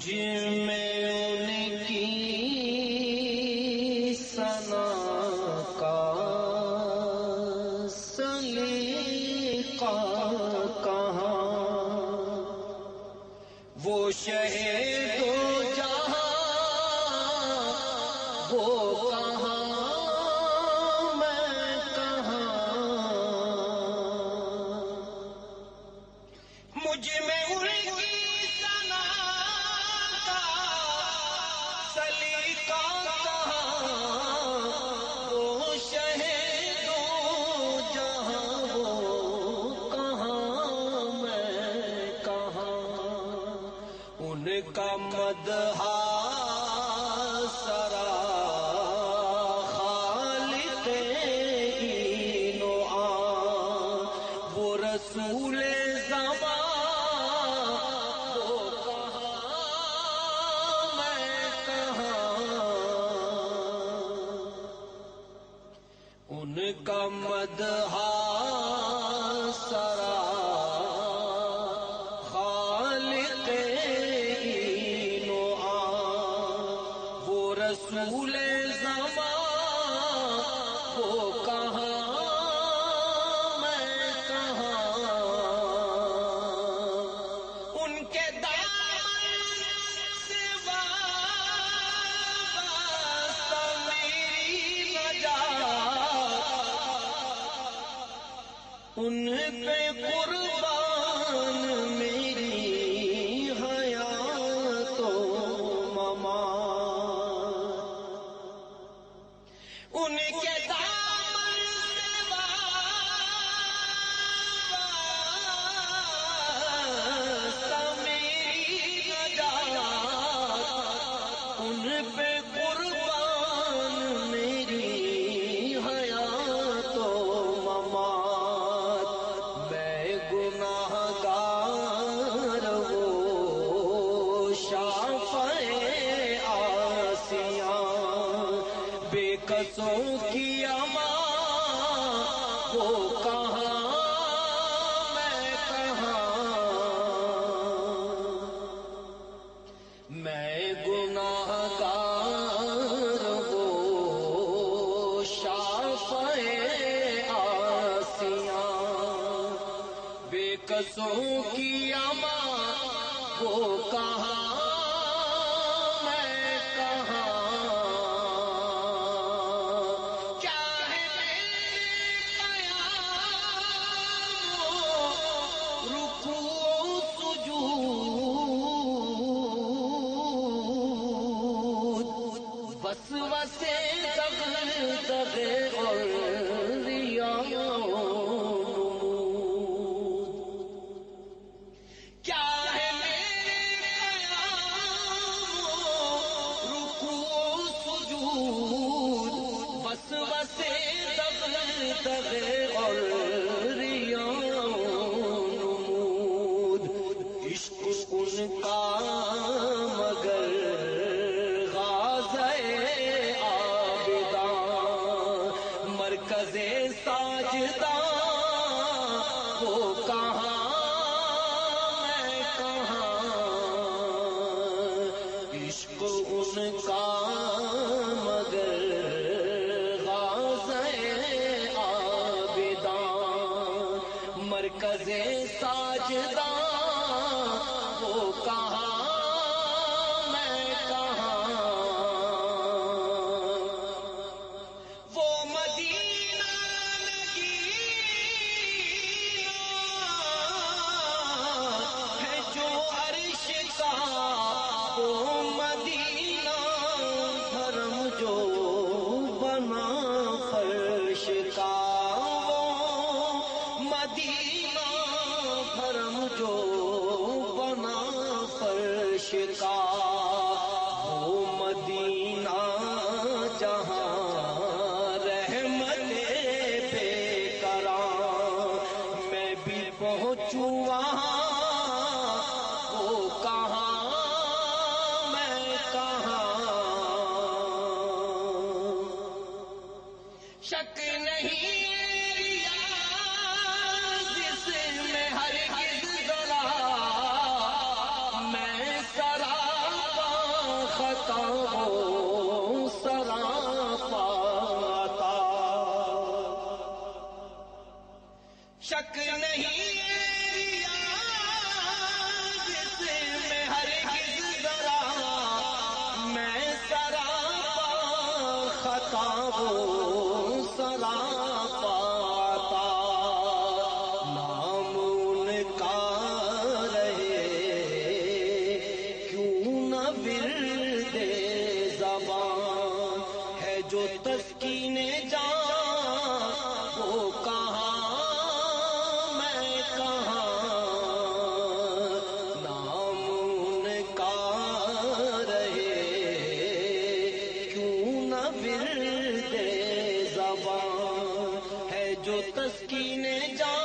مجھ میں ان کی ثنا کا سلیقہ کہاں، وہ شہید و جہاں وہ کہاں میں کہاں، مجھ میں ان کی ثنا کا سلیقہ کہاں، وہ شہید و جہاں وہ کہاں میں کہاں، ان کا مدح سرا خالق این و آن، وہ رسول زمان وہ کہاں میں کہاں، ان کا مدح سرا خالق این و آن، وہ رسول زمان وہ کہاں میں کہاں، ان کے دامن سے وابستہ میری نجات، ان پہ قربان میری حیات و ممات، ان کے دامن سے وابستہ میری نجات، ان پہ قربان میری حیات و ممات، میں گناہ گار وہ شافع عاصیاں، بے قصوں کی اما وہ کہاں میں کہاں، میں گناہ گار وہ شافع عاصیاں، بے قصوں کی اما وہ کہاں میں کہاں، کیا ہے میرے قیام و رکوع و سجود، وسوسے دغدغے اور ریاء و نمود، کیا ہے میرے قیام و رکوع و سجود، وسوسے دغدغے اور ریاء و نمود، عشق ان کا مگر غازہ عابداں، مرکز ساجداں وہ کہاں میں کہاں، عشق ان کا مگر غازہ عابداں، مرکز ساجداں وہ کہاں میں کہاں، وہ مدینہ ہے جو عرش کا، وہ مدینہ حرم جو بنا فرش کا، وہ مدینہ حرم جو بنا فرش کا، وہ مدینہ جہاں رحمت بے قرار، میں بھی پہنچوں وہاں وہ کہاں میں کہاں، شک نہیں جس میں ہرگز ذرا میں سرا شک نہیں جس میں ہرگز ذرا میں سراپا خطا ہوں سراپا عطا نام ان کا رہے کیوں نہ ورد زبان ہے جو تسکین جان وہ کہاں میں کہاں نام ان کا رہے کیوں نہ ورد زبان ہے جو تسکین جان